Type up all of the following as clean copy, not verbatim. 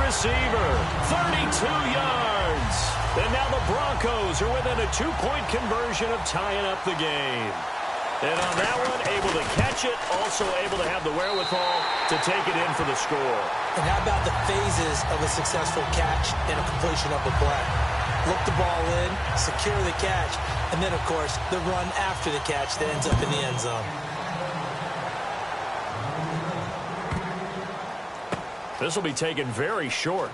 receiver. 32 yards. And now the Broncos are within a 2-point conversion of tying up the game. And on that one, able to catch it, also able to have the wherewithal to take it in for the score. And how about the phases of a successful catch and a completion of a play? Look the ball in, secure the catch, and then, of course, the run after the catch that ends up in the end zone. This will be taken very short.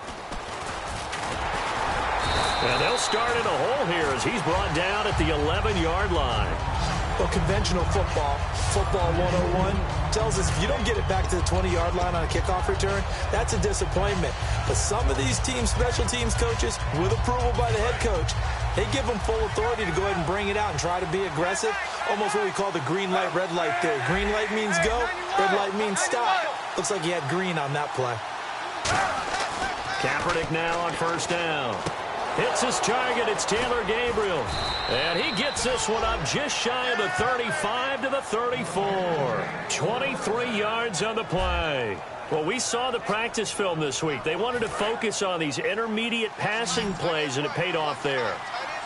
And they'll start in a hole here as he's brought down at the 11-yard line. Well, conventional football 101, tells us if you don't get it back to the 20-yard line on a kickoff return, that's a disappointment. But some of these teams, special teams coaches, with approval by the head coach, they give them full authority to go ahead and bring it out and try to be aggressive. Almost what we call the green light, red light theory. Green light means go, red light means stop. Looks like he had green on that play. Kaepernick now on first down. Hits his target. It's Taylor Gabriel. And he gets this one up just shy of the 35 to the 34. 23 yards on the play. Well, we saw the practice film this week. They wanted to focus on these intermediate passing plays, and it paid off there.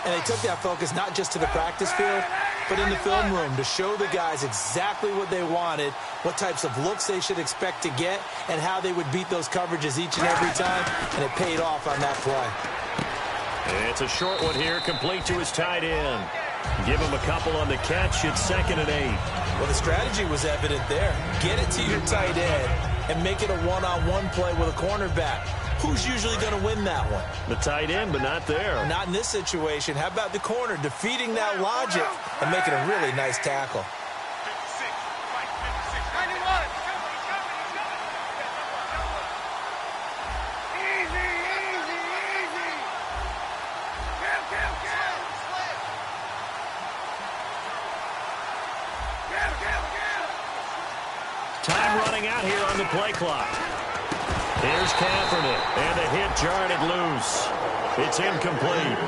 And they took that focus not just to the practice field, but in the film room to show the guys exactly what they wanted, what types of looks they should expect to get, and how they would beat those coverages each and every time, and it paid off on that play. It's a short one here, complete to his tight end. Give him a couple on the catch. It's 2nd and 8. Well, the strategy was evident there. Get it to your tight end and make it a one-on-one play with a cornerback. Who's usually going to win that one? The tight end, but not there. Not in this situation. How about the corner defeating that logic and making a really nice tackle? Time running out here on the play clock. Here's Kaepernick, and the hit jarred it loose. It's incomplete.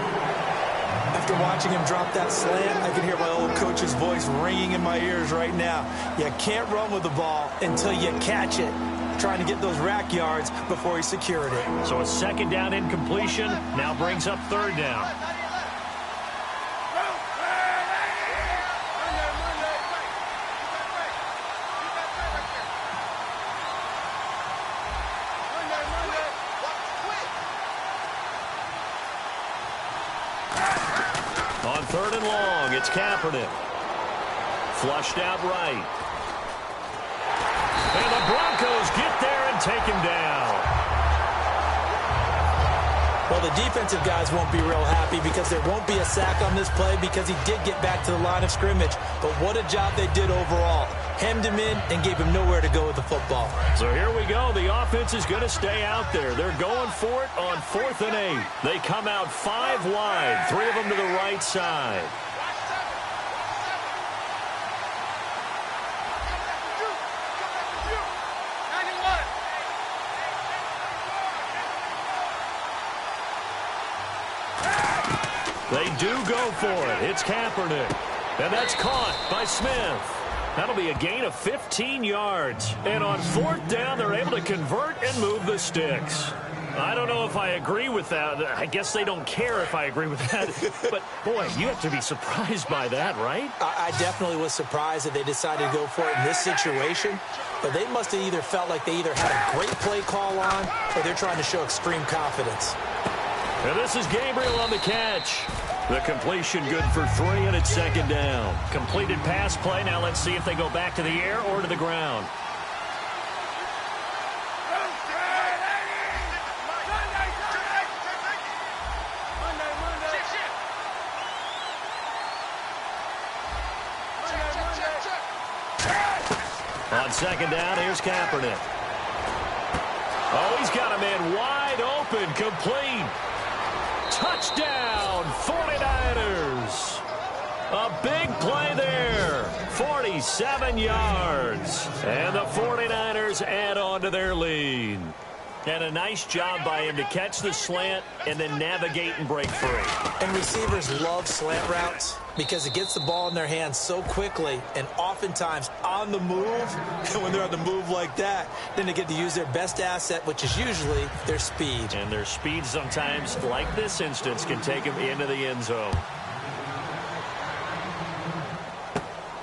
After watching him drop that slant, I can hear my old coach's voice ringing in my ears right now. You can't run with the ball until you catch it. Trying to get those rack yards before he secured it. So a 2nd down incompletion now brings up 3rd down. On 3rd and long, it's Kaepernick. Flushed out right. And the Broncos get there and take him down. Well, the defensive guys won't be real happy because there won't be a sack on this play because he did get back to the line of scrimmage. But what a job they did overall. Hemmed him in and gave him nowhere to go with the football. So here we go. The offense is going to stay out there. They're going for it on 4th and 8. They come out 5 wide, 3 of them to the right side. They do go for it. It's Kaepernick. And that's caught by Smith. That'll be a gain of 15 yards. And on 4th down, they're able to convert and move the sticks. I don't know if I agree with that. I guess they don't care if I agree with that. But, boy, you have to be surprised by that, right? I definitely was surprised that they decided to go for it in this situation. But they must have either felt like they either had a great play call on or they're trying to show extreme confidence. And this is Gabriel on the catch. The completion good for 3, and it's 2nd down. Completed pass play. Now let's see if they go back to the air or to the ground. On 2nd down, here's Kaepernick. Oh, he's got a man wide open, complete. Touchdown, 49ers. A big play there, 47 yards. And the 49ers add on to their lead. And a nice job by him to catch the slant and then navigate and break free. And receivers love slant routes. because it gets the ball in their hands so quickly and oftentimes on the move. And when they're on the move like that, then they get to use their best asset, which is usually their speed. And their speed sometimes, like this instance, can take them into the end zone.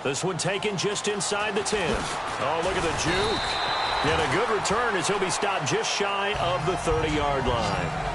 This one taken just inside the 10. Oh, look at the juke. And a good return as he'll be stopped just shy of the 30-yard line.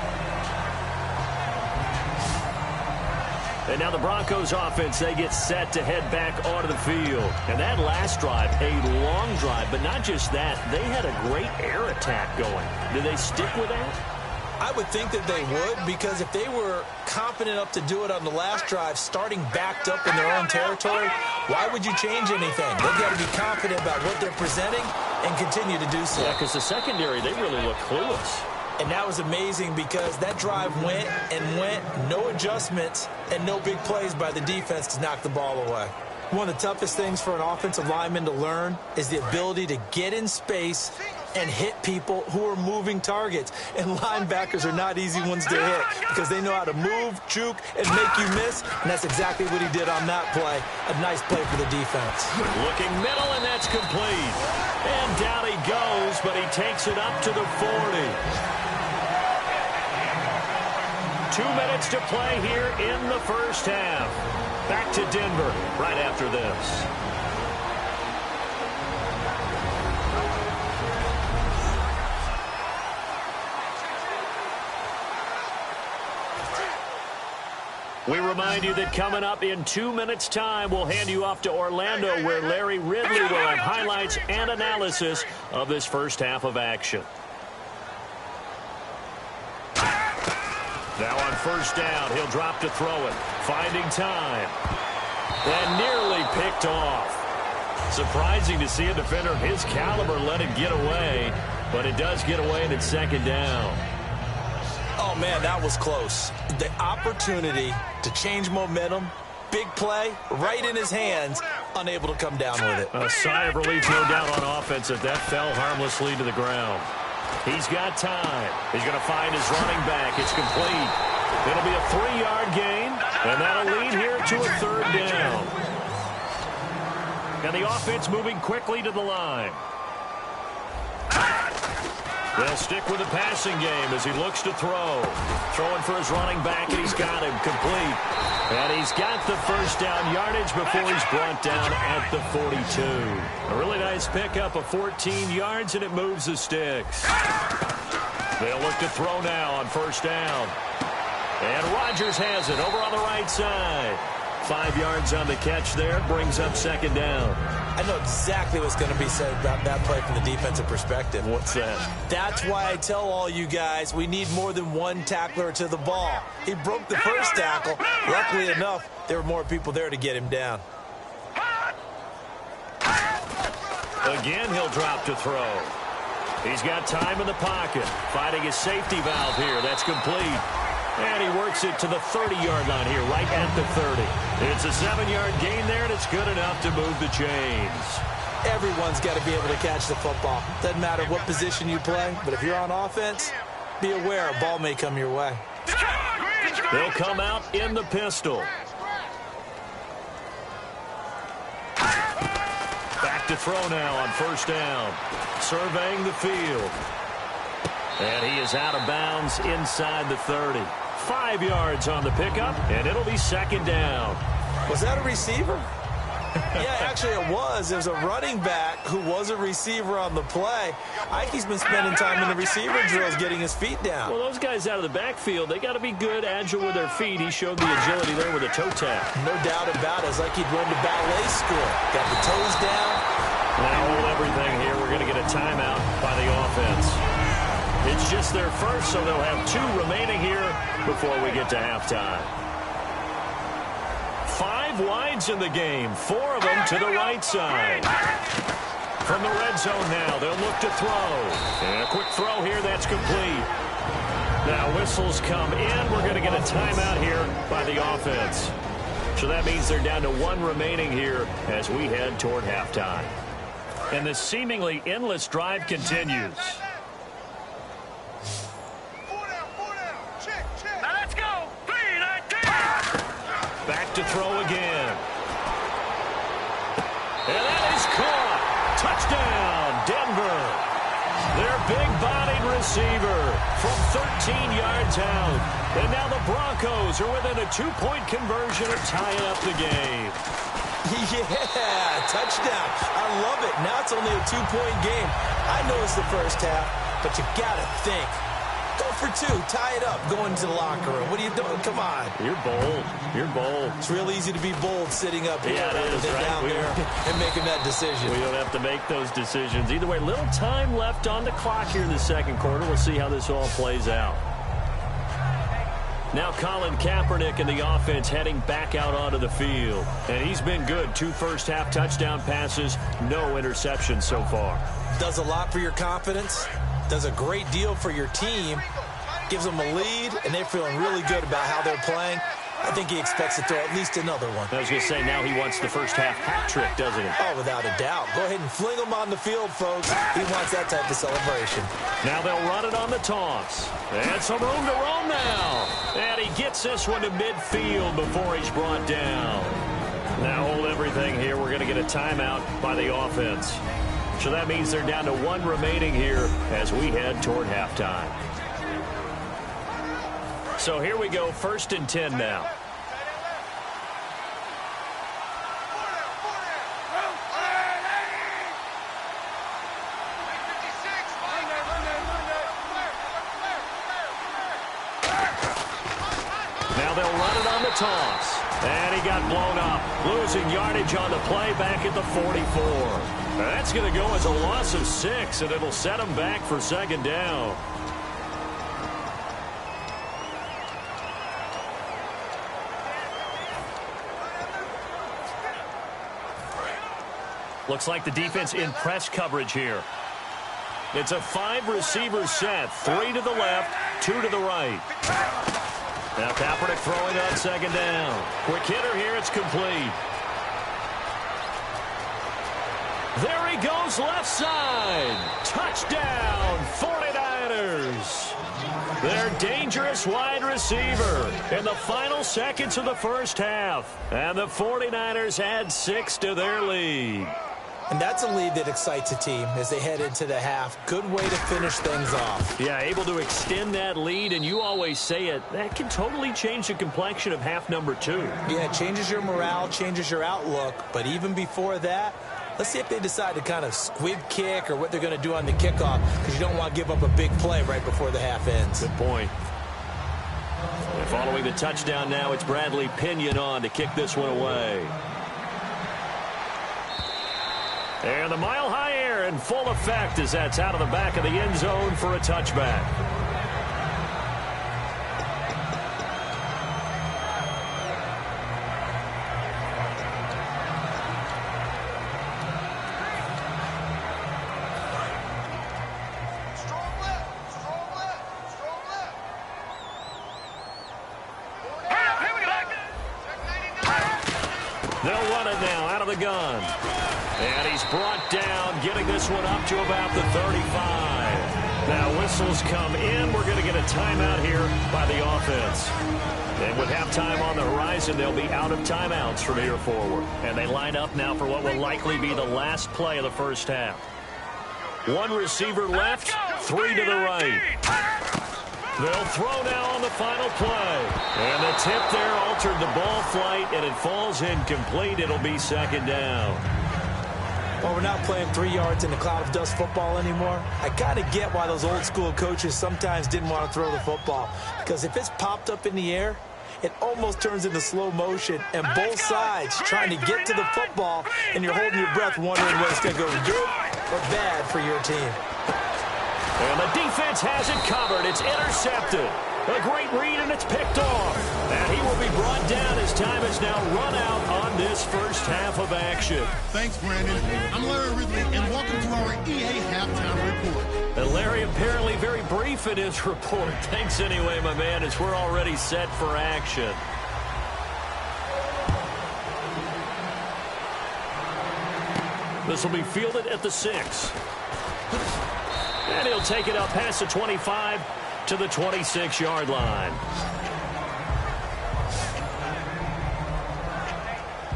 And now the Broncos offense, they get set to head back onto the field. And that last drive, a long drive, but not just that. They had a great air attack going. Did they stick with that? I would think that they would, because if they were confident enough to do it on the last drive, starting backed up in their own territory, why would you change anything? They've got to be confident about what they're presenting and continue to do so. Yeah, because the secondary, they really look clueless. And that was amazing because that drive went and went, no adjustments, and no big plays by the defense to knock the ball away. One of the toughest things for an offensive lineman to learn is the ability to get in space and hit people who are moving targets. And linebackers are not easy ones to hit because they know how to move, juke, and make you miss. And that's exactly what he did on that play. A nice play for the defense. Looking middle, and that's complete. And down he goes, but he takes it up to the 40. 2 minutes to play here in the first half. Back to Denver right after this. We remind you that coming up in 2 minutes' time, we'll hand you off to Orlando, where Larry Ridley will have highlights and analysis of this first half of action. Now on first down, he'll drop to throw it. Finding time. And nearly picked off. Surprising to see a defender of his caliber let it get away, but it does get away and it's second down. Oh, man, that was close. The opportunity to change momentum, big play, right in his hands, unable to come down with it. A sigh of relief, no doubt, on offense if that fell harmlessly to the ground. He's got time. He's going to find his running back. It's complete. It'll be a 3-yard gain, and that'll lead here to a third down. And the offense moving quickly to the line. They'll stick with the passing game as he looks to throw. Throwing for his running back, and he's got him complete. And he's got the first down yardage before he's brought down at the 42. A really nice pickup of 14 yards, and it moves the sticks. They'll look to throw now on first down. And Rodgers has it over on the right side. 5 yards on the catch there, brings up second down. I know exactly what's going to be said about that play from the defensive perspective. What's that? That's why I tell all you guys we need more than one tackler to the ball. He broke the first tackle. Luckily enough, there were more people there to get him down. Again, he'll drop to throw. He's got time in the pocket. Finding his safety valve here. That's complete. And he works it to the 30-yard line here, right at the 30. It's a 7-yard gain there, and it's good enough to move the chains. Everyone's got to be able to catch the football. Doesn't matter what position you play, but if you're on offense, be aware a ball may come your way. They'll come out in the pistol. Back to throw now on first down. Surveying the field. And he is out of bounds inside the 30. 5 yards on the pickup, and it'll be second down. Was that a receiver? Yeah, actually it was. There's a running back who was a receiver on the play. Ike's been spending time in the receiver drills getting his feet down. Well, those guys out of the backfield, they got to be good, agile with their feet. He showed the agility there with a toe tap. No doubt about it. It's like he'd run to ballet school. Got the toes down. Now hold everything here. We're going to get a timeout by the offense. It's just their first, so they'll have 2 remaining here before we get to halftime. 5 wides in the game, 4 of them to the right side. From the red zone now, they'll look to throw. And a quick throw here, that's complete. Now whistles come in. We're going to get a timeout here by the offense. So that means they're down to 1 remaining here as we head toward halftime. And the seemingly endless drive continues. Back to throw again. receiver from 13 yards out. And now the Broncos are within a 2-point conversion of tying up the game. Yeah, touchdown. I love it. Now it's only a 2-point game. I know it's the first half, but you got to think. Go for 2. Tie it up. Go into the locker room. What are you doing? Come on. You're bold. You're bold. It's real easy to be bold sitting up here it is, right? down there and making that decision. We don't have to make those decisions. Either way, little time left on the clock here in the second quarter. We'll see how this all plays out. Now Colin Kaepernick and the offense heading back out onto the field. And he's been good. 2 first-half touchdown passes, no interceptions so far. Does a lot for your confidence. Does a great deal for your team. Gives them a lead, and they're feeling really good about how they're playing. I think he expects to throw at least another one. I was going to say, now he wants the first-half hat trick, doesn't he? Oh, without a doubt. Go ahead and fling him on the field, folks. He wants that type of celebration. Now they'll run it on the toss. And some room to roam now. And he gets this one to midfield before he's brought down. Now hold everything here. We're going to get a timeout by the offense. So that means they're down to 1 remaining here as we head toward halftime. So here we go, 1st and 10 now. Now they'll run it on the toss. And he got blown up, losing yardage on the play back at the 44. That's going to go as a loss of 6, and it'll set him back for 2nd down. Looks like the defense in press coverage here. It's a 5-receiver set, 3 to the left, 2 to the right. Now Kaepernick throwing on 2nd down. Quick hitter here, it's complete. There he goes, left side. Touchdown, 49ers. Their dangerous wide receiver in the final seconds of the first half. And the 49ers add 6 to their lead. And that's a lead that excites a team as they head into the half. Good way to finish things off. Yeah, able to extend that lead, and you always say it, that can totally change the complexion of half number 2. Yeah, it changes your morale, changes your outlook. But even before that, let's see if they decide to kind of squib kick or what they're going to do on the kickoff, because you don't want to give up a big play right before the half ends. Good point. And following the touchdown now, it's Bradley Pinion on to kick this one away. And the mile-high air in full effect as that's out of the back of the end zone for a touchback. They'll run it now out of the gun. And he's brought down, getting this one up to about the 35. Now whistles come in. We're going to get a timeout here by the offense. And with halftime on the horizon, they'll be out of timeouts from here forward. And they line up now for what will likely be the last play of the first half. 1 receiver left, 3 to the right. They'll throw now on the final play. And the tip there altered the ball flight, and it falls incomplete. It'll be 2nd down. Well, we're not playing 3 yards in a cloud of dust football anymore. I kind of get why those old school coaches sometimes didn't want to throw the football. Because if it's popped up in the air, it almost turns into slow motion. And both sides trying to get to the football, and you're holding your breath wondering whether it's going to go good or bad for your team. And the defense has it covered. It's intercepted. A great read, and it's picked off. And he will be brought down as time is now run out on this first half of action. Thanks, Brandon. I'm Larry Ridley, and welcome to our EA Halftime Report. And Larry apparently very brief in his report. Thanks anyway, my man, as we're already set for action. This will be fielded at the 6. And he'll take it up past the 25 to the 26-yard line.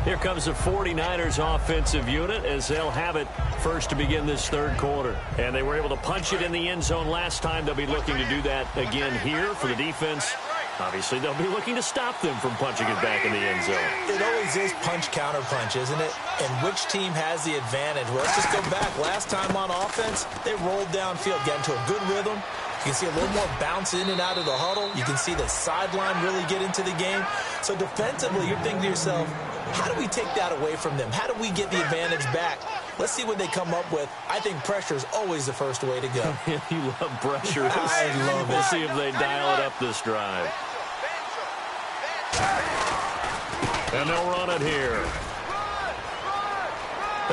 Here comes the 49ers offensive unit as they'll have it first to begin this third quarter. And they were able to punch it in the end zone last time. They'll be looking to do that again here for the defense. Obviously, they'll be looking to stop them from punching it back in the end zone. It always is punch-counter-punch, isn't it? And which team has the advantage? Well, let's just go back. Last time on offense, they rolled downfield, got into a good rhythm. You can see a little more bounce in and out of the huddle. You can see the sideline really get into the game. So defensively, you're thinking to yourself, how do we take that away from them? How do we get the advantage back? Let's see what they come up with. I think pressure is always the first way to go. You love pressure. I love it. We'll see if they dial it up this drive. And they'll run it here.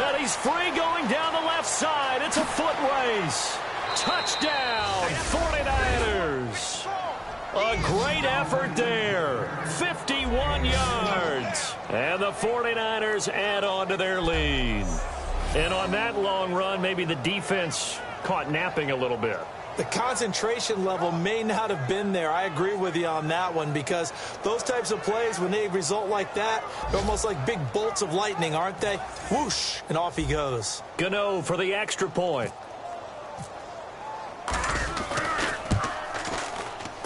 And he's free going down the left side. It's a foot race. Touchdown, 49ers. A great effort there. 51 yards. And the 49ers add on to their lead. And on that long run, maybe the defense caught napping a little bit. The concentration level may not have been there. I agree with you on that one because those types of plays, when they result like that, they're almost like big bolts of lightning, aren't they? Whoosh, and off he goes. Gano for the extra point.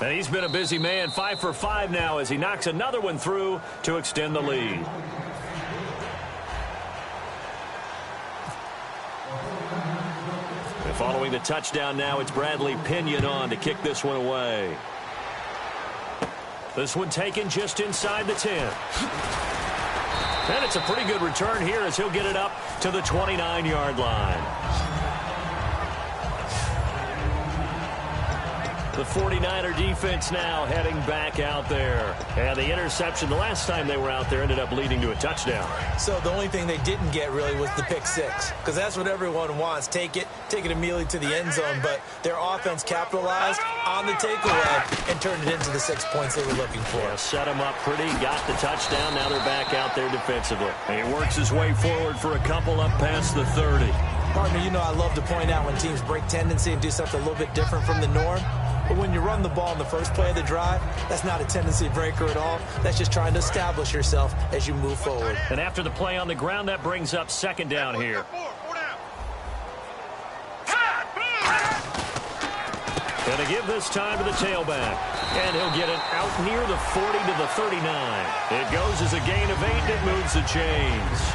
And he's been a busy man, 5 for 5 now as he knocks another one through to extend the lead. And following the touchdown now, it's Bradley Pinion on to kick this one away. This one taken just inside the 10. And it's a pretty good return here as he'll get it up to the 29-yard line. The 49er defense now heading back out there. And the interception the last time they were out there ended up leading to a touchdown. So the only thing they didn't get really was the pick six, because that's what everyone wants. Take it immediately to the end zone. But their offense capitalized on the takeaway and turned it into the 6 points they were looking for. Yeah, set them up pretty, got the touchdown. Now they're back out there defensively. And he works his way forward for a couple up past the 30. Partner, you know I love to point out when teams break tendency and do something a little bit different from the norm. But when you run the ball in the first play of the drive, that's not a tendency breaker at all. That's just trying to establish yourself as you move forward. And after the play on the ground, that brings up second down here. Going to give this time to the tailback. And he'll get it out near the 40 to the 39. It goes as a gain of 8, and it moves the chains.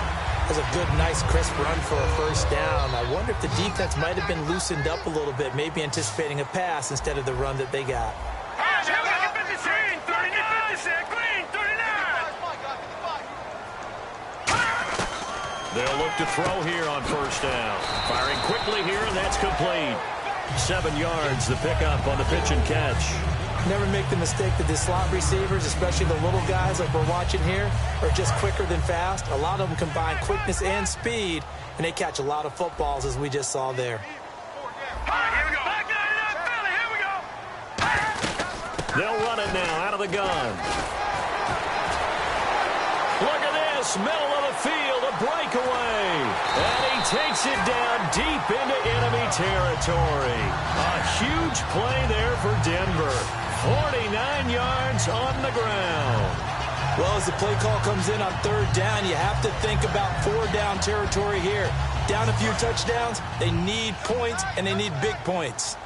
That's a good, nice, crisp run for a first down. I wonder if the defense might have been loosened up a little bit, maybe anticipating a pass instead of the run that they got. They'll look to throw here on first down. Firing quickly here, and that's complete. 7 yards, the pickup on the pitch and catch. Never make the mistake that the slot receivers, especially the little guys like we're watching here, are just quicker than fast. A lot of them combine quickness and speed, and they catch a lot of footballs, as we just saw there. They'll run it now out of the gun. Look at this, middle of the field, a breakaway. And he takes it down deep into enemy territory. A huge play there for Denver. 49 yards on the ground. Well, as the play call comes in on third down, you have to think about 4-down territory here. Down a few touchdowns, they need points, and they need big points.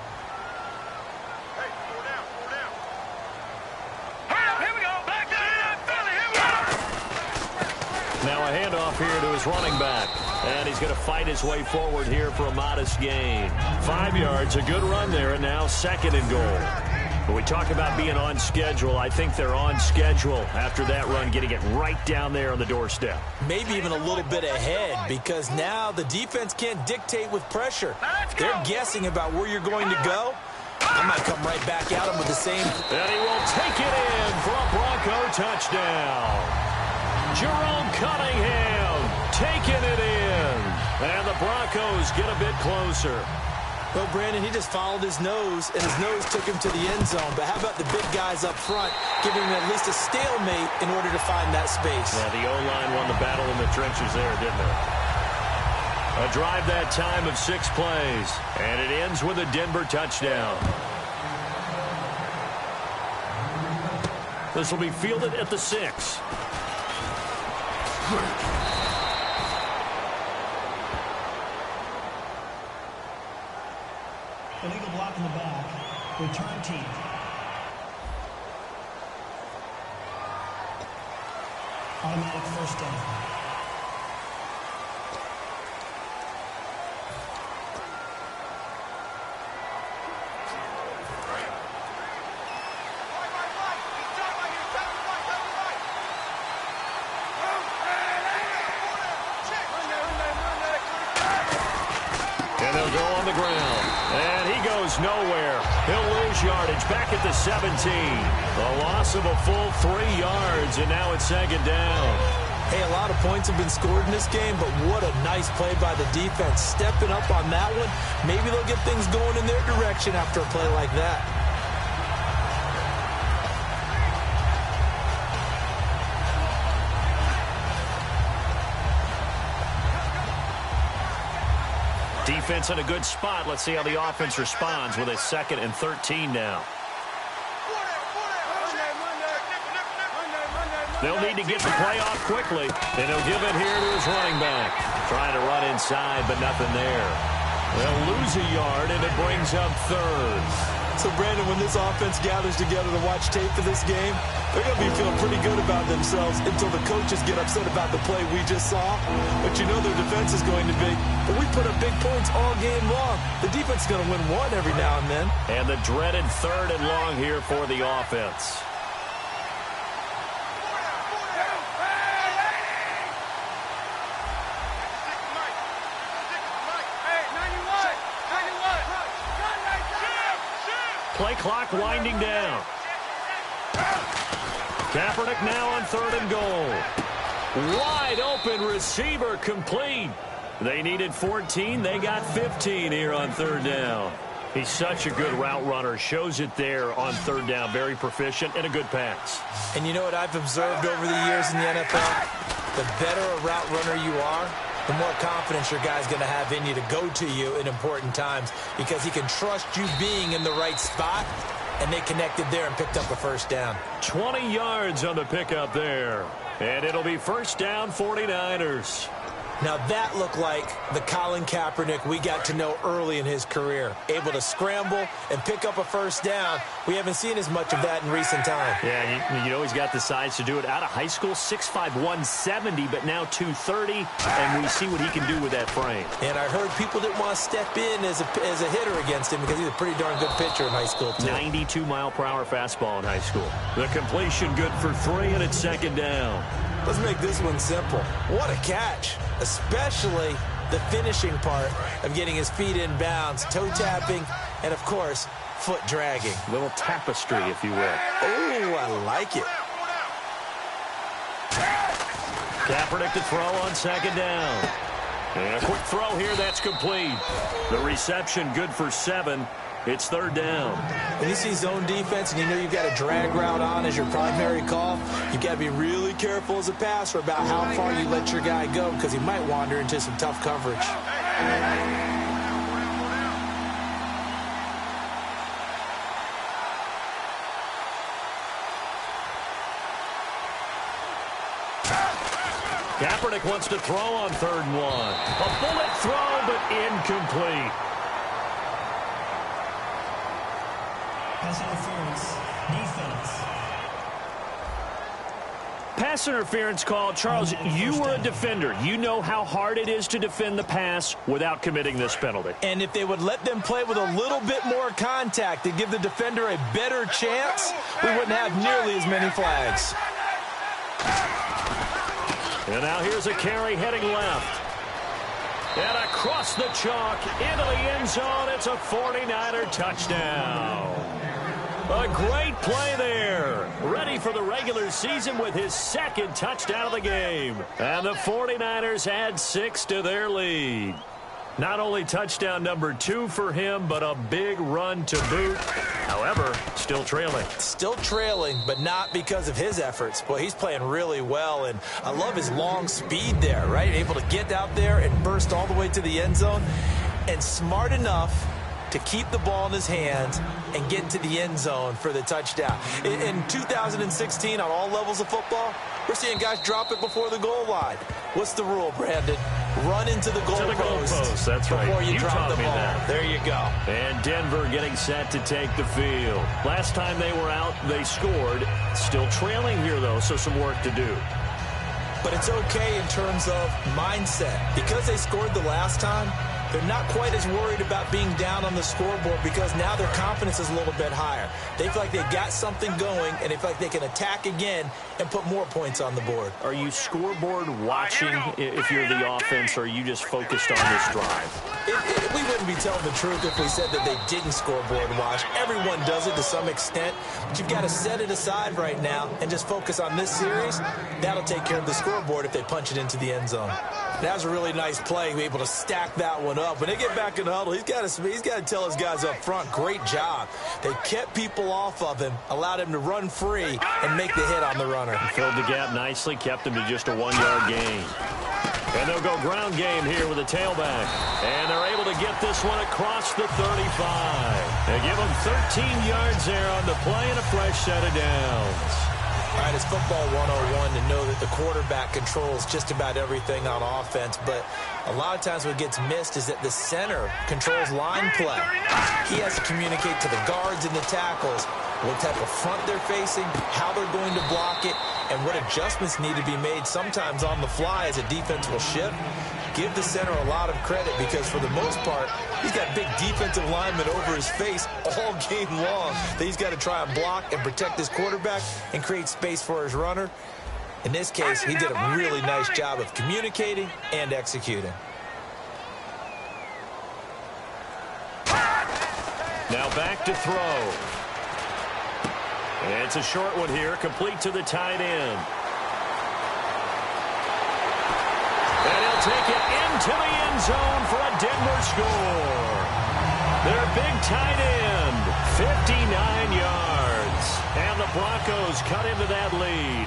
Now a handoff here to his running back. And he's going to fight his way forward here for a modest gain. 5 yards, a good run there, and now second and goal. When we talk about being on schedule, I think they're on schedule after that run, getting it right down there on the doorstep. Maybe even a little bit ahead, because now the defense can't dictate with pressure. They're guessing about where you're going to go. I might come right back at him with the same. And he will take it in for a Bronco touchdown. Jerome Cunningham taking it in. And the Broncos get a bit closer. Well, Brandon, he just followed his nose, and his nose took him to the end zone. But how about the big guys up front, giving him at least a stalemate in order to find that space? Yeah, the O-line won the battle in the trenches there, didn't it? A drive that time of 6 plays, and it ends with a Denver touchdown. This will be fielded at the 6. Illegal block in the back. Return team. Automatic first down. And they'll go on the ground. And he goes nowhere. He'll lose yardage back at the 17. A loss of a full 3 yards, and now it's second down. Hey, a lot of points have been scored in this game, but what a nice play by the defense. Stepping up on that one, maybe they'll get things going in their direction after a play like that. Defense in a good spot. Let's see how the offense responds with a 2nd and 13 now. They'll need to get the play off quickly, and he'll give it here to his running back. Trying to run inside, but nothing there. They'll lose a yard, and it brings up 3rd. So, Brandon, when this offense gathers together to watch tape for this game, they're going to be feeling pretty good about themselves until the coaches get upset about the play we just saw. But you know their defense is going to be. But we put up big points all game long. The defense is going to win one every now and then. And the dreaded 3rd and long here for the offense. Play clock winding down. Kaepernick now on 3rd and goal. Wide open receiver complete. They needed 14. They got 15 here on 3rd down. He's such a good route runner. Shows it there on 3rd down. Very proficient and a good pass. And you know what I've observed over the years in the NFL? The better a route runner you are, the more confidence your guy's going to have in you to go to you in important times because he can trust you being in the right spot, and they connected there and picked up a 1st down. 20 yards on the pickup there. And it'll be 1st down, 49ers. Now that looked like the Colin Kaepernick we got to know early in his career. Able to scramble and pick up a 1st down. We haven't seen as much of that in recent time. Yeah, you know he's got the size to do it. Out of high school, 6'5", 170, but now 230, and we see what he can do with that frame. And I heard people didn't want to step in as a hitter against him because he's a pretty darn good pitcher in high school, too. 92-mile-per-hour fastball in high school. The completion good for 3, and it's 2nd down. Let's make this one simple. What a catch, especially the finishing part of getting his feet in bounds, toe tapping, and, of course, foot dragging. Little tapestry, if you will. Oh, I like it. Kaepernick to throw on 2nd down. And a quick throw here, that's complete. The reception good for 7. It's 3rd down. When you see zone defense and you know you've got a drag route on as your primary call, you've got to be really careful as a passer about how far you let your guy go because he might wander into some tough coverage. Kaepernick wants to throw on 3rd and 1. A bullet throw, but incomplete. Pass interference. Defense. Pass interference call. Charles, you were a defender. You know how hard it is to defend the pass without committing this penalty. And if they would let them play with a little bit more contact to give the defender a better chance, we wouldn't have nearly as many flags. And now here's a carry heading left. And across the chalk into the end zone. It's a 49er touchdown. A great play there. Ready for the regular season with his 2nd touchdown of the game. And the 49ers add 6 to their lead. Not only touchdown number 2 for him, but a big run to boot. However, still trailing. Still trailing, but not because of his efforts. Boy, he's playing really well, and I love his long speed there, right? Able to get out there and burst all the way to the end zone. And smart enough to keep the ball in his hands and get into the end zone for the touchdown. In 2016, on all levels of football, we're seeing guys drop it before the goal line. What's the rule, Brandon? Run into the goalpost. That's right. Before you drop the ball. That. There you go. And Denver getting set to take the field. Last time they were out, they scored. Still trailing here, though, so some work to do. But it's okay in terms of mindset. Because they scored the last time, they're not quite as worried about being down on the scoreboard because now their confidence is a little bit higher. They feel like they've got something going, and they feel like they can attack again and put more points on the board. Are you scoreboard watching if you're the offense, or are you just focused on this drive? We wouldn't be telling the truth if we said that they didn't scoreboard watch. Everyone does it to some extent, but you've got to set it aside right now and just focus on this series. That'll take care of the scoreboard if they punch it into the end zone. That was a really nice play, be able to stack that one up. When they get back in the huddle, he's got to tell his guys up front, great job. They kept people off of him, allowed him to run free, and make the hit on the runner. Filled the gap nicely, kept him to just a 1-yard gain. And they'll go ground game here with a tailback. And they're able to get this one across the 35. They give them 13 yards there on the play and a fresh set of downs. All right, it's football 101 to know that the quarterback controls just about everything on offense, but a lot of times what gets missed is that the center controls line play. He has to communicate to the guards and the tackles what type of front they're facing, how they're going to block it, and what adjustments need to be made sometimes on the fly as a defense will shift. Give the center a lot of credit because for the most part, he's got big defensive linemen over his face all game long that he's got to try and block and protect his quarterback and create space for his runner. In this case, he did a really nice job of communicating and executing. Now back to throw. And it's a short one here, complete to the tight end. And he'll take it into the end zone for a Denver score. Their big tight end, 59 yards. And the Broncos cut into that lead.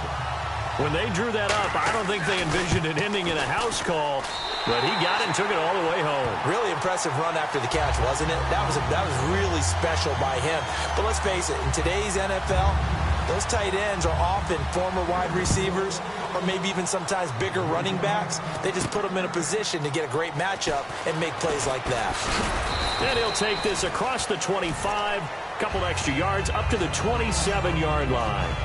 When they drew that up, I don't think they envisioned it ending in a house call, but he got it and took it all the way home. Really impressive run after the catch, wasn't it? That was really special by him. But let's face it, in today's NFL, those tight ends are often former wide receivers or maybe even sometimes bigger running backs. They just put them in a position to get a great matchup and make plays like that. And he'll take this across the 25, a couple extra yards, up to the 27-yard line.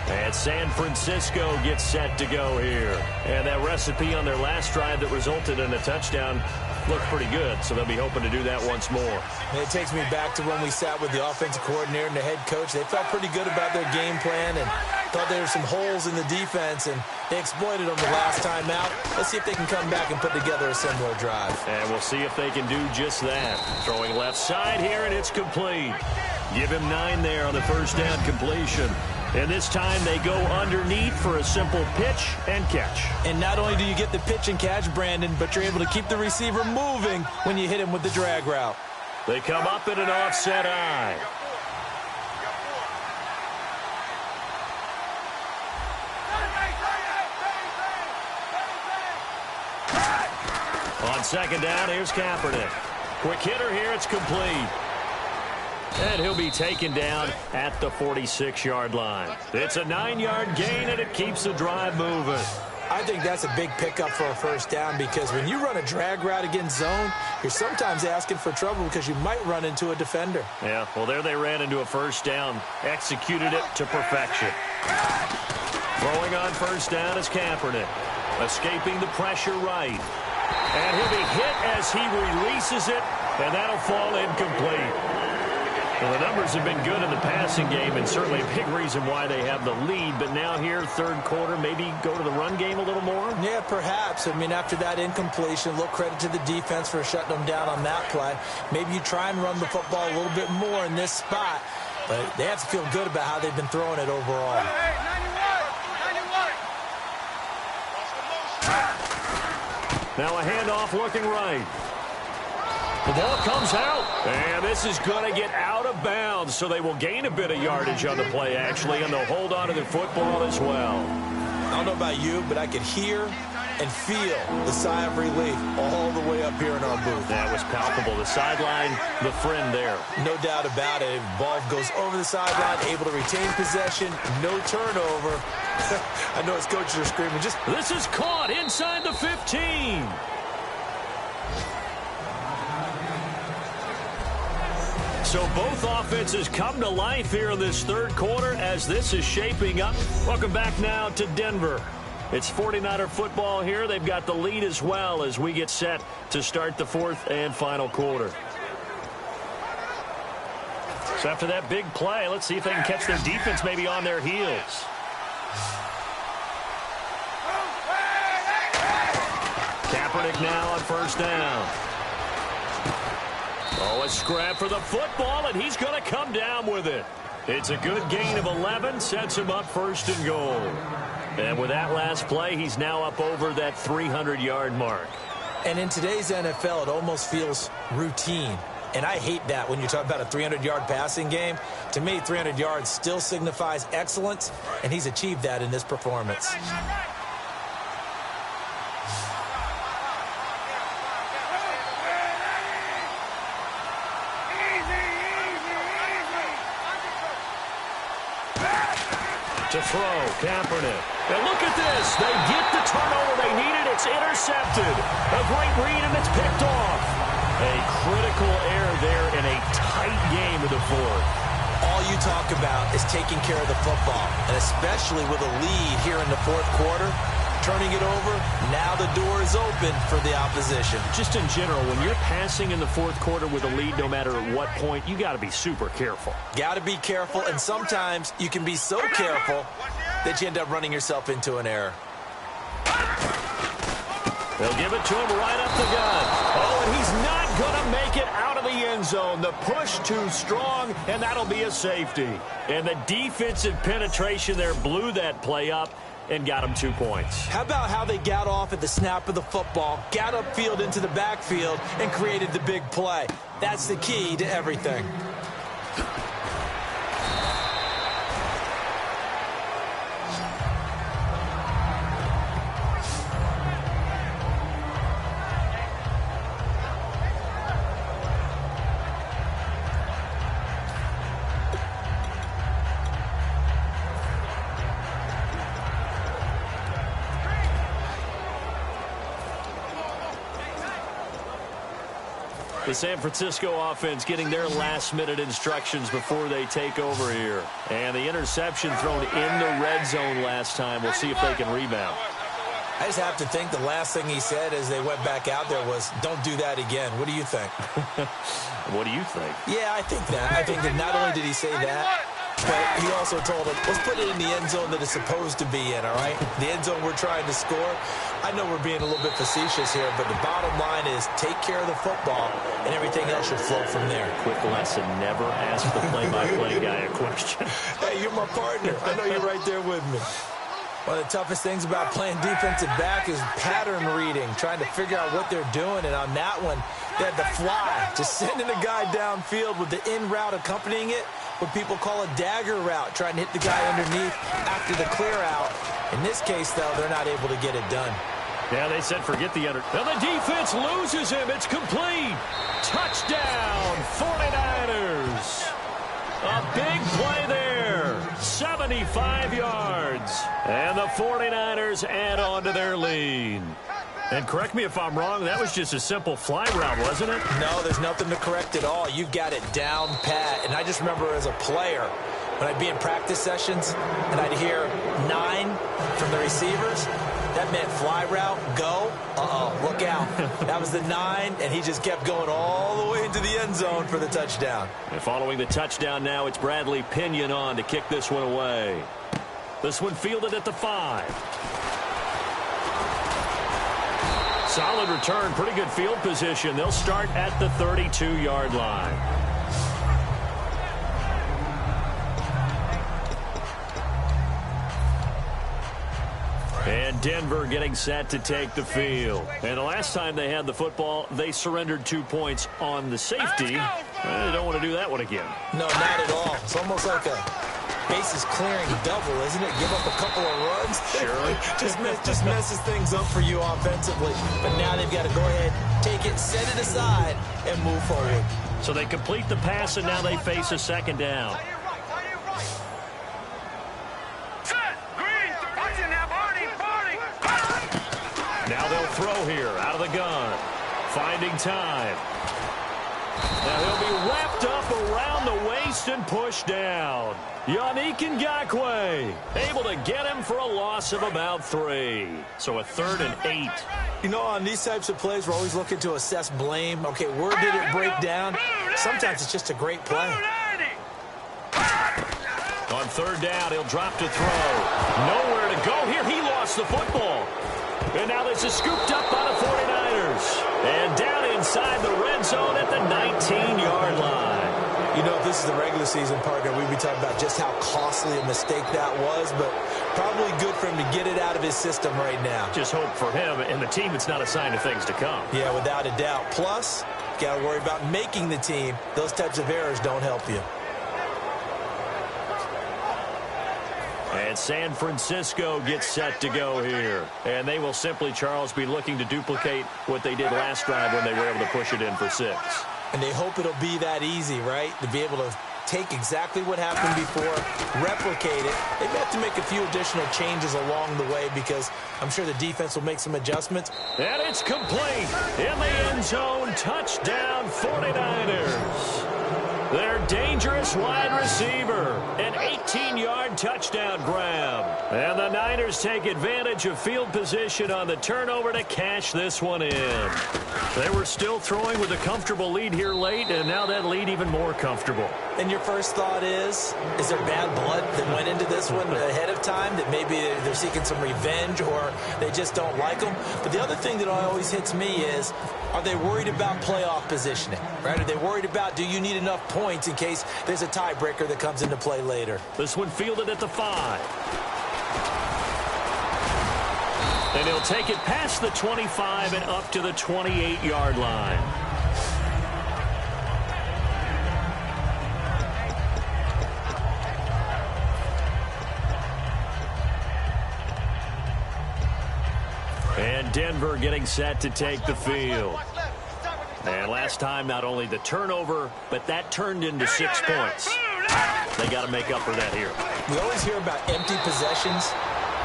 And San Francisco gets set to go here. And that recipe on their last drive that resulted in a touchdown looked pretty good, so they'll be hoping to do that once more. And it takes me back to when we sat with the offensive coordinator and the head coach. They felt pretty good about their game plan and thought there were some holes in the defense, and they exploited them the last time out. Let's see if they can come back and put together a similar drive. And we'll see if they can do just that. Throwing left side here, and it's complete. Give him 9 there on the first down completion. And this time they go underneath for a simple pitch and catch. And not only do you get the pitch and catch, Brandon, but you're able to keep the receiver moving when you hit him with the drag route. They come up in an offset eye. On second down, here's Kaepernick. Quick hitter here, it's complete. And he'll be taken down at the 46-yard line. It's a 9-yard gain, and it keeps the drive moving. I think that's a big pickup for a first down because when you run a drag route against zone, you're sometimes asking for trouble because you might run into a defender. Yeah, well, there they ran into a first down, executed it to perfection. Throwing on first down is Kaepernick, escaping the pressure right. And he'll be hit as he releases it, and that'll fall incomplete. Well, the numbers have been good in the passing game, and certainly a big reason why they have the lead. But now here, third quarter, maybe go to the run game a little more? Yeah, perhaps. I mean, after that incompletion, a little credit to the defense for shutting them down on that play. Maybe you try and run the football a little bit more in this spot. But they have to feel good about how they've been throwing it overall. Now a handoff looking right. The ball comes out, and this is going to get out of bounds, so they will gain a bit of yardage on the play, actually, and they'll hold on to the football as well. I don't know about you, but I could hear and feel the sigh of relief all the way up here in our booth. That was palpable. The sideline, the friend there. No doubt about it. Ball goes over the sideline, able to retain possession, no turnover. I know his coaches are screaming. This is caught inside the 15. So both offenses come to life here in this third quarter as this is shaping up. Welcome back now to Denver. It's 49er football here. They've got the lead as well as we get set to start the fourth and final quarter. So after that big play, let's see if they can catch their defense maybe on their heels. Kaepernick now on first down. Oh, a scrap for the football, and he's going to come down with it. It's a good gain of 11, sets him up first and goal. And with that last play, he's now up over that 300-yard mark. And in today's NFL, it almost feels routine. And I hate that when you talk about a 300-yard passing game. To me, 300 yards still signifies excellence, and he's achieved that in this performance. To throw, Kaepernick. And look at this. They get the turnover they needed. It's intercepted. A great read, and it's picked off. A critical error there in a tight game of the fourth. All you talk about is taking care of the football, and especially with a lead here in the fourth quarter, turning it over, now the door is open for the opposition. Just in general, when you're passing in the fourth quarter with a lead, no matter at what point, you got to be super careful. Got to be careful, and sometimes you can be so careful that you end up running yourself into an error. They'll give it to him right up the gut. Oh, and he's not going to make it out of the end zone. The push too strong, and that'll be a safety. And the defensive penetration there blew that play up and got him 2 points. How about how they got off at the snap of the football, got upfield into the backfield, and created the big play? That's the key to everything. The San Francisco offense getting their last-minute instructions before they take over here. And the interception thrown in the red zone last time. We'll see if they can rebound. I just have to think the last thing he said as they went back out there was, don't do that again. What do you think? What do you think? Yeah, I think that. I think that not only did he say that, but he also told him, let's put it in the end zone that it's supposed to be in, all right? The end zone we're trying to score. I know we're being a little bit facetious here, but the bottom line is take care of the football, and everything else should flow from there. Quick lesson, never ask the play-by-play guy a question. Hey, you're my partner. I know you're right there with me. One of the toughest things about playing defensive back is pattern reading, trying to figure out what they're doing. And on that one, they had the fly, just sending a guy downfield with the in route accompanying it, what people call a dagger route, trying to hit the guy underneath after the clear out. In this case, though, they're not able to get it done. Yeah, they said forget the under. Now the defense loses him. It's complete. Touchdown, 49ers. A big play there. 75 yards. And the 49ers add on to their lead. And correct me if I'm wrong, that was just a simple fly route, wasn't it? No, there's nothing to correct at all. You've got it down pat. And I just remember as a player, when I'd be in practice sessions and I'd hear 9 from the receivers, that meant fly route, go, look out. That was the 9, and he just kept going all the way into the end zone for the touchdown. And following the touchdown now, it's Bradley Pinion on to kick this one away. This one fielded at the 5. Solid return, pretty good field position. They'll start at the 32-yard line. And Denver getting set to take the field. And the last time they had the football, they surrendered 2 points on the safety. They don't want to do that one again. No, not at all. It's almost like bases clearing double, isn't it? Give up a couple of runs. Sure. just messes things up for you offensively. But now they've got to go ahead, take it, set it aside, and move forward. So they complete the pass, and now they face a second down. Now they'll throw here out of the gun. Finding time. Now he'll be wrapped up around the waist and pushed down. Yannick Ngakoue able to get him for a loss of about 3. So a 3rd and 8. You know, on these types of plays, we're always looking to assess blame. Okay, where did it break down? Sometimes it's just a great play. On 3rd down, he'll drop to throw. Nowhere to go here. He lost the football. And now this is scooped up by the 49ers. And down inside the red zone at the 19-yard line. You know, if this is the regular season, partner, we'd be talking about just how costly a mistake that was, but probably good for him to get it out of his system right now. Just hope for him and the team it's not a sign of things to come. Yeah, without a doubt. Plus, you got to worry about making the team. Those types of errors don't help you. And San Francisco gets set to go here. And they will simply, Charles, be looking to duplicate what they did last drive when they were able to push it in for 6. And they hope it'll be that easy, right? To be able to take exactly what happened before, replicate it. They may have to make a few additional changes along the way because I'm sure the defense will make some adjustments. And it's complete. In the end zone, touchdown 49ers. Their dangerous wide receiver, an 18-yard touchdown grab. And the Niners take advantage of field position on the turnover to cash this one in. They were still throwing with a comfortable lead here late, and now that lead even more comfortable. And your first thought is there bad blood that went into this one ahead of time, that maybe they're seeking some revenge or they just don't like them? But the other thing that always hits me is, are they worried about playoff positioning, right? Are they worried about, do you need enough points in case there's a tiebreaker that comes into play later? This one fielded at the 5. And he'll take it past the 25 and up to the 28-yard line. And Denver getting set to take the field. And last time, not only the turnover, but that turned into 6 points. They got to make up for that here. We always hear about empty possessions,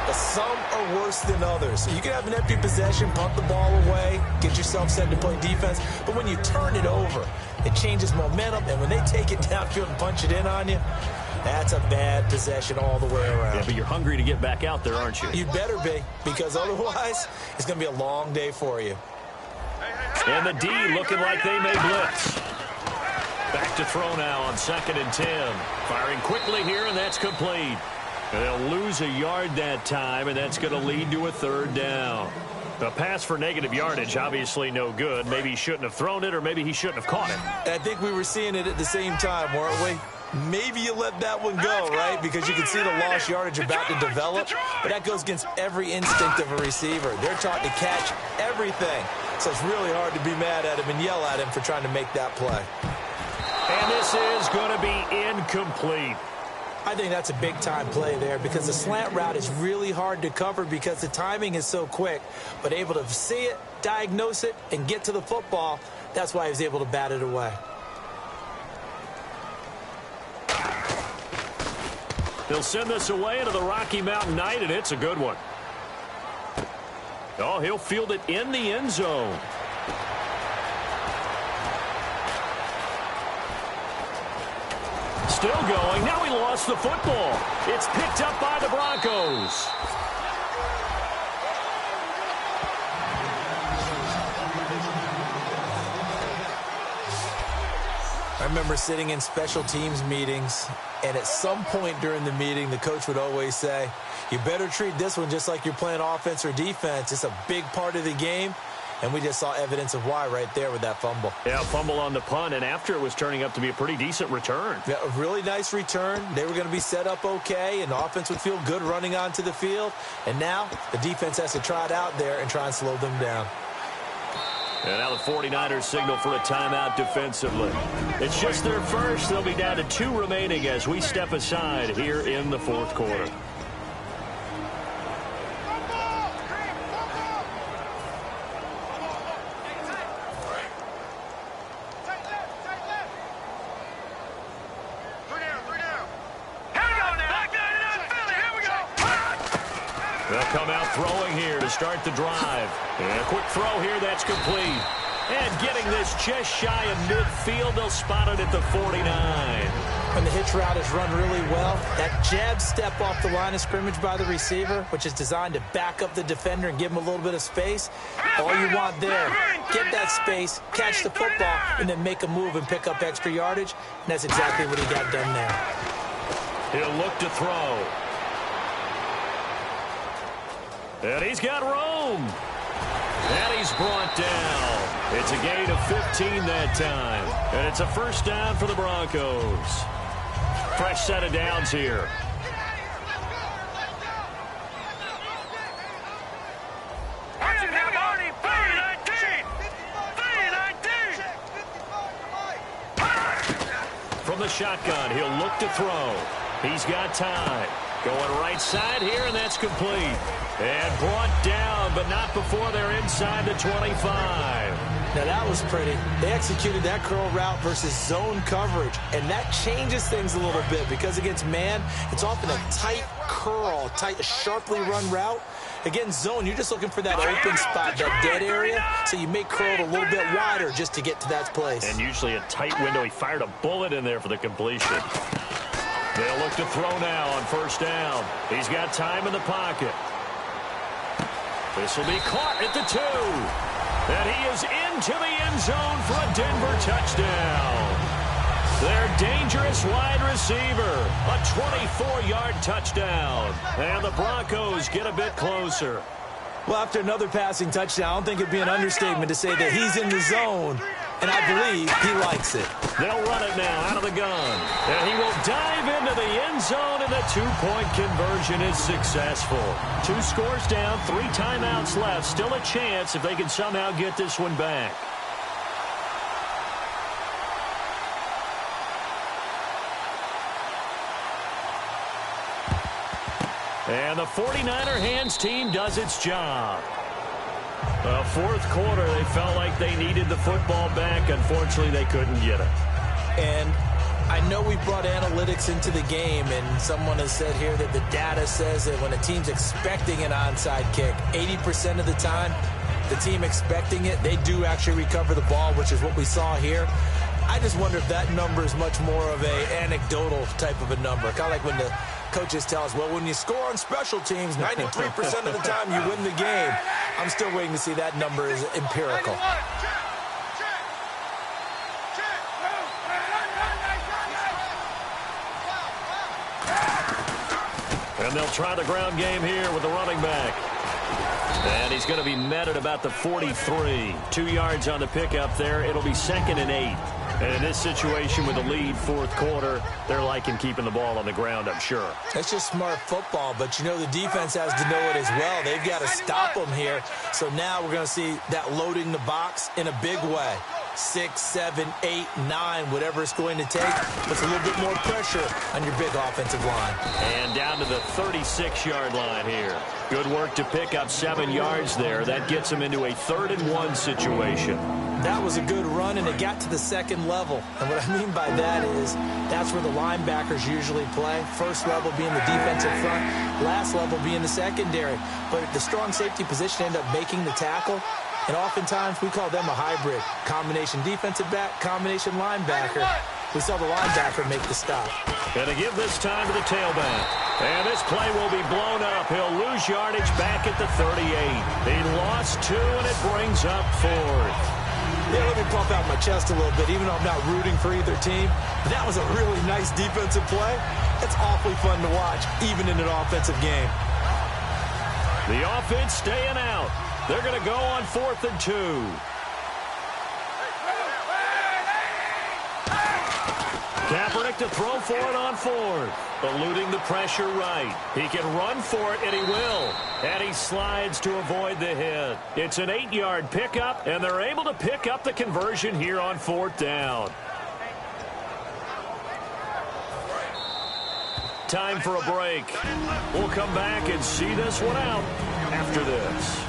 but some are worse than others. So you can have an empty possession, punt the ball away, get yourself set to play defense. But when you turn it over, it changes momentum. And when they take it downfield and punch it in on you, that's a bad possession all the way around. Yeah, but you're hungry to get back out there, aren't you? You better be, because otherwise it's going to be a long day for you. And the D looking like they may blitz. Back to throw now on 2nd and 10. Firing quickly here, and that's complete. And they'll lose a yard that time, and that's going to lead to a 3rd down. The pass for negative yardage, obviously no good. Maybe he shouldn't have thrown it, or maybe he shouldn't have caught it. I think we were seeing it at the same time, weren't we? Maybe you let that one go, right? Because you can see the lost yardage about to develop. But that goes against every instinct of a receiver. They're taught to catch everything. So it's really hard to be mad at him and yell at him for trying to make that play. And this is going to be incomplete. I think that's a big-time play there because the slant route is really hard to cover because the timing is so quick. But able to see it, diagnose it, and get to the football, that's why he was able to bat it away. They'll send this away into the Rocky Mountain Night, and it's a good one. Oh, he'll field it in the end zone. Still going. Now he lost the football. It's picked up by the Broncos. I remember sitting in special teams meetings, and at some point during the meeting, the coach would always say, you better treat this one just like you're playing offense or defense. It's a big part of the game, and we just saw evidence of why right there with that fumble. Yeah, fumble on the punt, and after it was turning up to be a pretty decent return. Yeah, a really nice return. They were going to be set up okay, and the offense would feel good running onto the field. And now the defense has to try it out there and try and slow them down. And now the 49ers signal for a timeout defensively. It's just their first. They'll be down to 2 remaining as we step aside here in the fourth quarter. They'll come out throwing here to start the drive. And a quick throw here, that's complete. And getting this just shy of midfield, they'll spot it at the 49. When the hitch route is run really well, that jab step off the line of scrimmage by the receiver, which is designed to back up the defender and give him a little bit of space, all you want there, get that space, catch the football, and then make a move and pick up extra yardage. And that's exactly what he got done there. He'll look to throw. And he's got room. And he's brought down. It's a gain of 15 that time. And it's a first down for the Broncos. Fresh set of downs here. From the shotgun, he'll look to throw. He's got time. Going right side here, and that's complete. And brought down, but not before they're inside the 25. Now, that was pretty. They executed that curl route versus zone coverage, and that changes things a little bit because against man, it's often a tight curl, tight, sharply run route. Against zone, you're just looking for that open spot, that dead area, so you make curl a little bit wider just to get to that place. And usually a tight window. He fired a bullet in there for the completion. They'll look to throw now on first down. He's got time in the pocket. This will be caught at the 2. And he is into the end zone for a Denver touchdown. Their dangerous wide receiver. A 24-yard touchdown. And the Broncos get a bit closer. Well, after another passing touchdown, I don't think it'd be an understatement to say that he's in the zone. And I believe he likes it. They'll run it now out of the gun. And he will dive into the end zone, and the 2-point conversion is successful. 2 scores down, 3 timeouts left. Still a chance if they can somehow get this one back. And the 49er hands team does its job. Fourth quarter, they felt like they needed the football back. Unfortunately, they couldn't get it. And I know we brought analytics into the game, and someone has said here that the data says that when a team's expecting an onside kick, 80% of the time, the team expecting it, they do actually recover the ball, which is what we saw here. I just wonder if that number is much more of a anecdotal type of a number. Kind of like when the coaches tell us, well, when you score on special teams, 93% of the time you win the game. I'm still waiting to see that number is empirical. And they'll try the ground game here with the running back. And he's going to be met at about the 43. 2 yards on the pickup there. It'll be 2nd and 8. And in this situation with the lead fourth quarter, they're liking keeping the ball on the ground, I'm sure. That's just smart football, but you know the defense has to know it as well. They've got to stop them here. So now we're going to see that loading the box in a big way. 6, 7, 8, 9, whatever it's going to take. Puts a little bit more pressure on your big offensive line. And down to the 36-yard line here. Good work to pick up 7 yards there. That gets them into a 3rd and 1 situation. That was a good run, and it got to the second level. And what I mean by that is that's where the linebackers usually play. First level being the defensive front, last level being the secondary. But the strong safety position ended up making the tackle. And oftentimes we call them a hybrid. Combination defensive back, combination linebacker. We saw the linebacker make the stop. Gonna give this time to the tailback. And this play will be blown up. He'll lose yardage back at the 38. He lost 2, and it brings up 4th. Yeah, let me puff out my chest a little bit, even though I'm not rooting for either team. But that was a really nice defensive play. It's awfully fun to watch, even in an offensive game. The offense staying out. They're going to go on 4th and 2. Kaepernick to throw for it on fourth. Eluding the pressure right. He can run for it, and he will. And he slides to avoid the hit. It's an 8-yard pickup, and they're able to pick up the conversion here on fourth down. Time for a break. We'll come back and see this one out after this.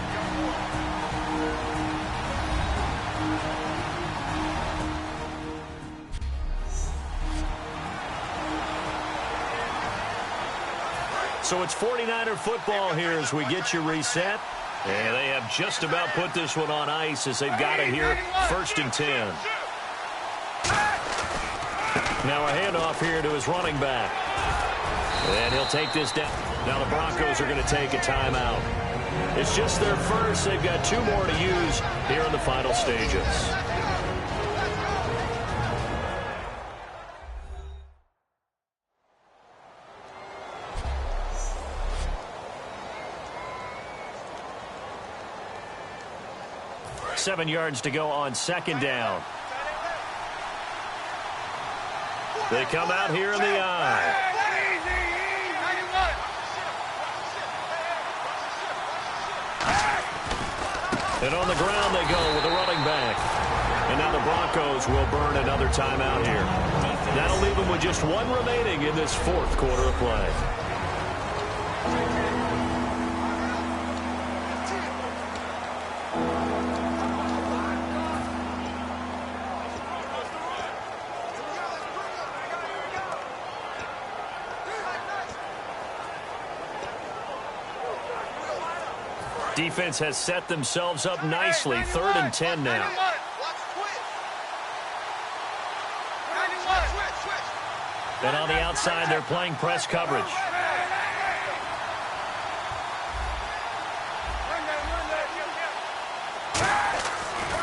So it's 49er football here as we get you reset. And they have just about put this one on ice as they've got it here, 1st and 10. Now a handoff here to his running back. And he'll take this down. Now the Broncos are going to take a timeout. It's just their first. They've got 2 more to use here in the final stages. Seven yards to go on 2nd down. They come out here in the eye. And on the ground they go with the running back. And now the Broncos will burn another timeout here. That'll leave them with just 1 remaining in this 4th quarter of play. Defense has set themselves up nicely. 3rd and 10 now. And on the outside, they're playing press coverage.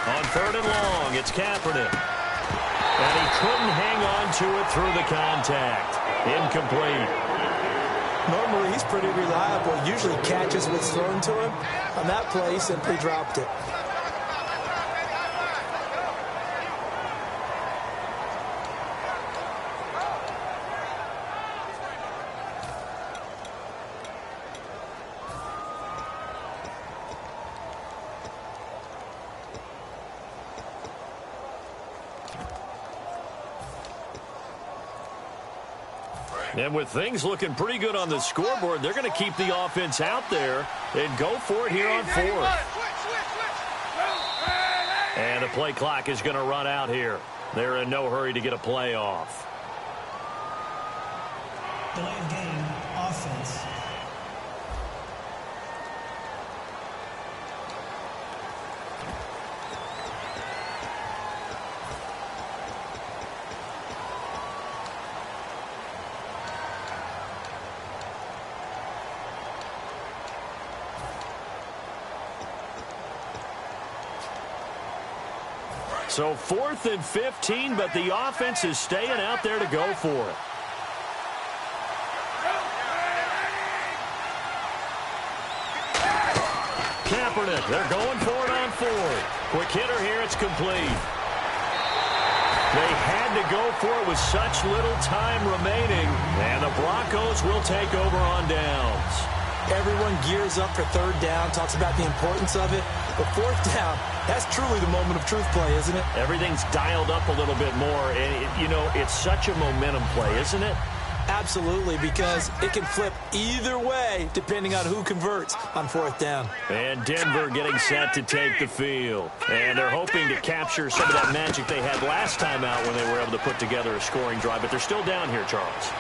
On 3rd and long, it's Kaepernick. And he couldn't hang on to it through the contact. Incomplete. Normally, he's pretty reliable. Usually catches what's thrown to him. On that play, he simply dropped it. And with things looking pretty good on the scoreboard, they're going to keep the offense out there and go for it here on 4th. And the play clock is going to run out here. They're in no hurry to get a play off. Delay of game, offense. So 4th and 15, but the offense is staying out there to go for it. Kaepernick, they're going for it on 4th. Quick hitter here, it's complete. They had to go for it with such little time remaining, and the Broncos will take over on downs. Everyone gears up for 3rd down, talks about the importance of it. But 4th down, that's truly the moment of truth play, isn't it? Everything's dialed up a little bit more, and, you know, it's such a momentum play, isn't it? Absolutely, because it can flip either way depending on who converts on 4th down. And Denver getting set to take the field. And they're hoping to capture some of that magic they had last time out when they were able to put together a scoring drive. But they're still down here, Charles.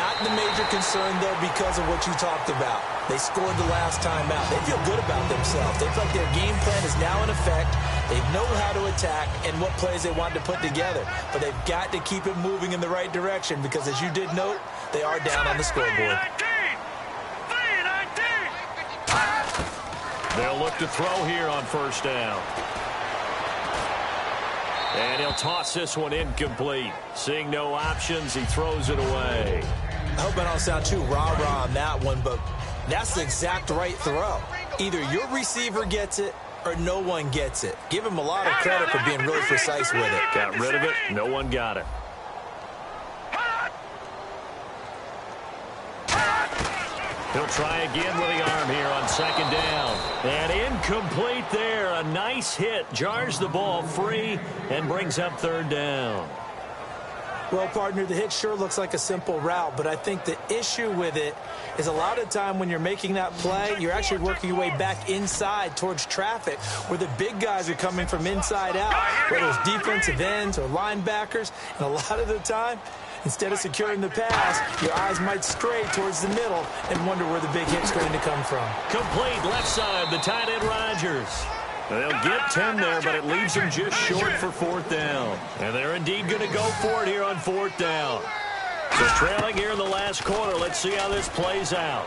Not the major concern, though, because of what you talked about. They scored the last time out. They feel good about themselves. They feel like their game plan is now in effect. They know how to attack and what plays they want to put together. But they've got to keep it moving in the right direction because, as you did note, they are down on the scoreboard. They'll look to throw here on 1st down. And he'll toss this one incomplete. Seeing no options, he throws it away. I hope I don't sound too rah-rah on that one, but that's the exact right throw. Either your receiver gets it or no one gets it. Give him a lot of credit for being really precise with it. Got rid of it. No one got it. He'll try again with the arm here on second down. And incomplete there. A nice hit. Jars the ball free and brings up third down. Well, partner, the hit sure looks like a simple route, but I think the issue with it is a lot of time when you're making that play, you're actually working your way back inside towards traffic where the big guys are coming from inside out, whether it's defensive ends or linebackers. And a lot of the time, instead of securing the pass, your eyes might stray towards the middle and wonder where the big hit's going to come from. Complete left side, the tight end Rodgers. They'll get 10 there, but it leaves them just short for fourth down. And they're indeed going to go for it here on fourth down. So trailing here in the last quarter, let's see how this plays out.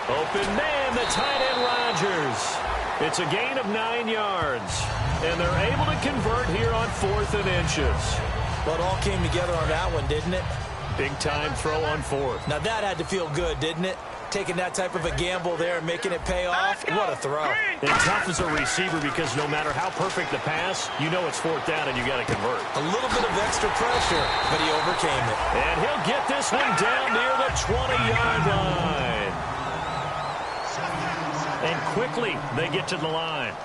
Open man, the tight end Rodgers. It's a gain of 9 yards. And they're able to convert here on 4th and inches. Well, it all came together on that one, didn't it? Big time throw on 4th. Now that had to feel good, didn't it? Taking that type of a gamble there and making it pay off. What a throw. And tough as a receiver because no matter how perfect the pass, you know it's fourth down and you got to convert. A little bit of extra pressure, but he overcame it. And he'll get this one down near the 20-yard line. And quickly they get to the line.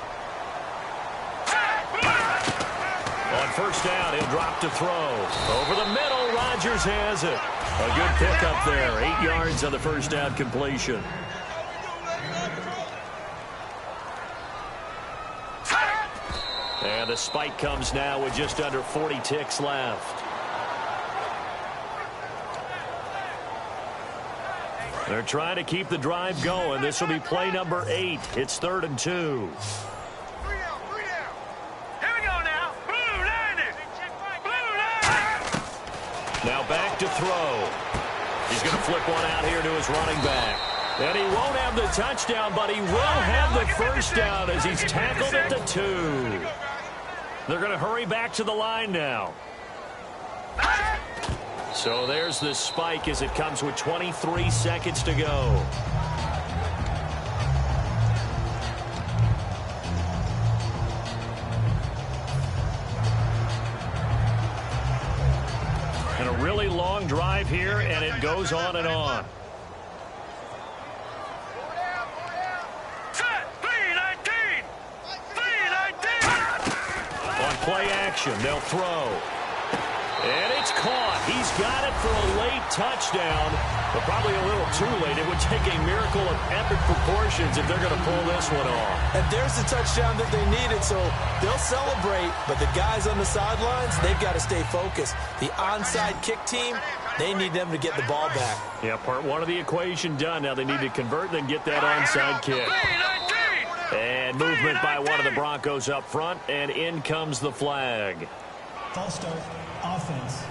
On first down, he'll drop to throw. Over the middle, Rodgers has it. A good pickup there. 8 yards on the first down completion. And the spike comes now with just under 40 ticks left. They're trying to keep the drive going. This will be play number 8. It's 3rd and 2. Now back to throw. He's going to flip one out here to his running back. And he won't have the touchdown, but he will have the first down as he's tackled at the 2. They're going to hurry back to the line now. So there's the spike as it comes with 23 seconds to go. And a really long drive here, and it goes on and on. On play action, they'll throw. And it's caught. He's got it for a late touchdown, but probably a little too late. It would take a miracle of epic proportions if they're going to pull this one off. And there's the touchdown that they needed, so they'll celebrate. But the guys on the sidelines, they've got to stay focused. The onside kick team, they need them to get the ball back. Yeah, part one of the equation done. Now they need to convert and then get that onside kick. And movement by one of the Broncos up front, and in comes the flag. False start, offense.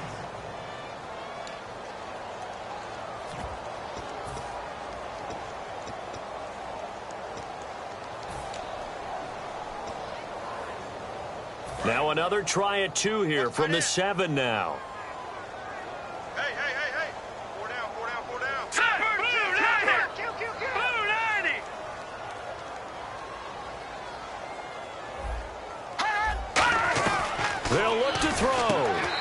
Now another try at 2 here from the 7 now. Hey. 4 down. They'll look to throw.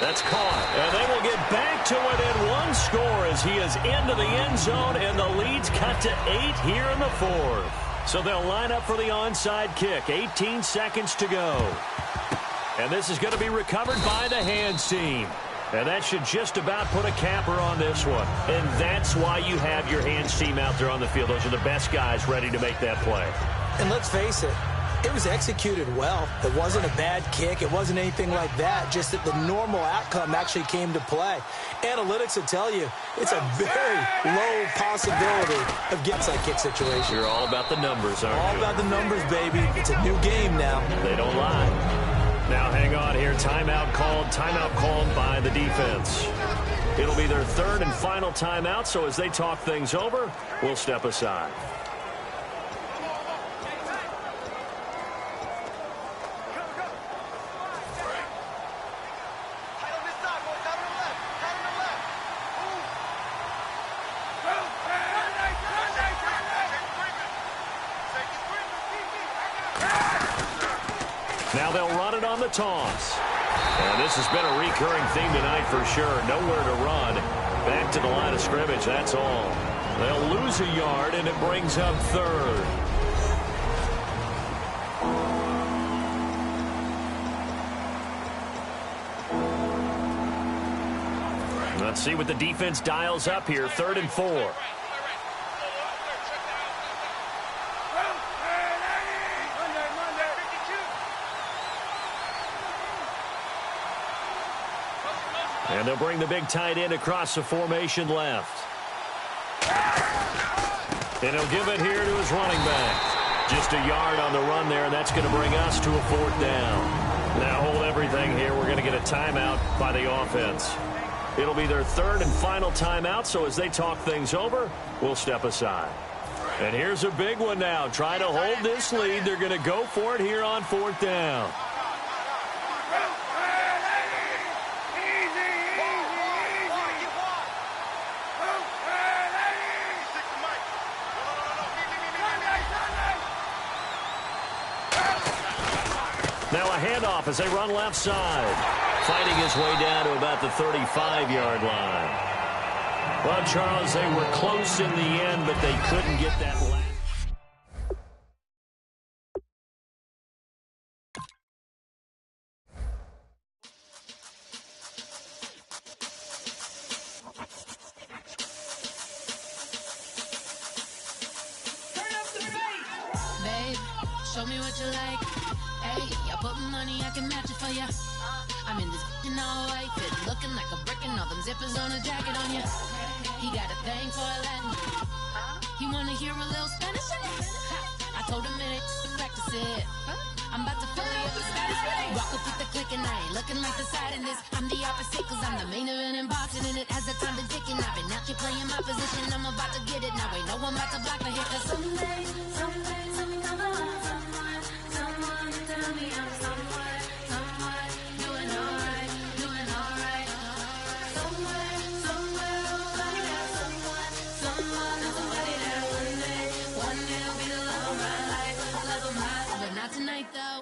That's caught. And they will get back to within 1 score as he is into the end zone, and the lead's cut to 8 here in the 4th. So they'll line up for the onside kick. 18 seconds to go. And this is going to be recovered by the hands team. And that should just about put a capper on this one. And that's why you have your hands team out there on the field. Those are the best guys ready to make that play. And let's face it, it was executed well. It wasn't a bad kick. It wasn't anything like that. Just that the normal outcome actually came to play. Analytics will tell you it's a very low possibility of getting that kick situation. You're all about the numbers, aren't you? All about the numbers, baby. It's a new game now. They don't lie. Now hang on here. Timeout called by the defense. It'll be their 3rd and final timeout, so as they talk things over, we'll step aside. Now they'll run it on the toss. And this has been a recurring theme tonight for sure. Nowhere to run. Back to the line of scrimmage, that's all. They'll lose a yard, and it brings up third. Let's see what the defense dials up here. 3rd and 4. And they'll bring the big tight end across the formation left. And he'll give it here to his running back. Just a yard on the run there, and that's going to bring us to a 4th down. Now hold everything here. We're going to get a timeout by the offense. It'll be their 3rd and final timeout, so as they talk things over, we'll step aside. And here's a big one now. Trying to hold this lead. They're going to go for it here on 4th down. Now a handoff as they run left side. Fighting his way down to about the 35-yard line. Well, Charles, they were close in the end, but they couldn't get that last. Babe, show me what you like. Hey, I put money, I can match it for ya. I'm in this all white fit, looking like a brick and all them zippers on a jacket on ya. He got a thing for Latin. He wanna hear a little Spanish in it. I told him it ain't to practice it. I'm about to fill you up with status with it. Walk up with the click and I ain't looking like the side in this. I'm the opposite cause I'm the main event in boxing and it has the time been ticking. I've been out here playing my position, I'm about to get it. Now ain't no one about to block the hit cause someday I'm come along. Someone to tell me I'm someone doing alright. Somewhere, somebody got someone that's somebody that one day will be the love of my life, but not tonight though.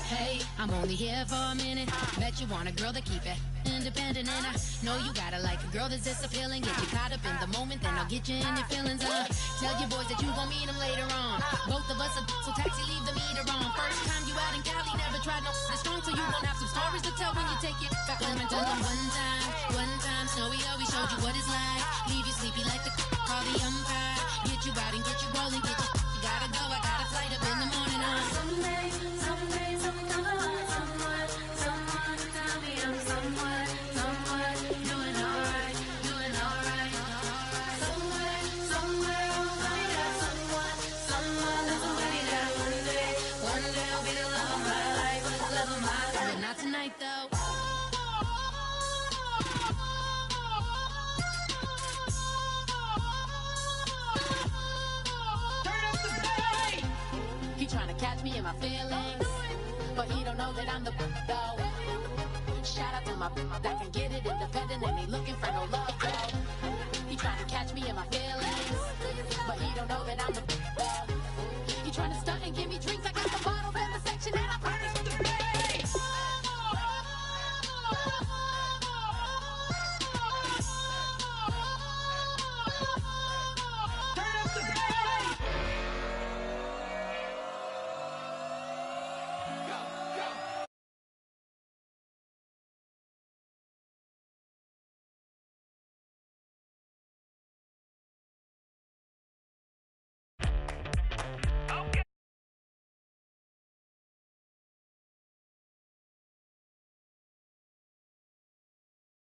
Hey, I'm only here for a minute. Bet you want a girl to keep it independent, and I know you gotta like a girl that's this appealing. Get you caught up in the moment, then I'll get you in your feelings. Tell your boys that you gon' meet them later on. Both of us are so taxi, leave the meter on. First time you out in Cali, never tried no strong, so you gon' have some stories to tell when you take it back home and tell them one time, Snowy always showed you what it's like. Leave you sleepy like the call the umpire. Get you out and get you rolling, get you gotta go. I got a flight up in the morning. Someday, something come along. Someone to tell me I'm someone doing alright. Somewhere, somebody got someone that's somebody that one day will be the love of my life, but not tonight though. He tryna catch me in my feelings, but he don't know that I'm the though. Shout out to my that can get it independent and ain't looking for no love though. He tryna catch me in my feelings, but he don't know that I'm the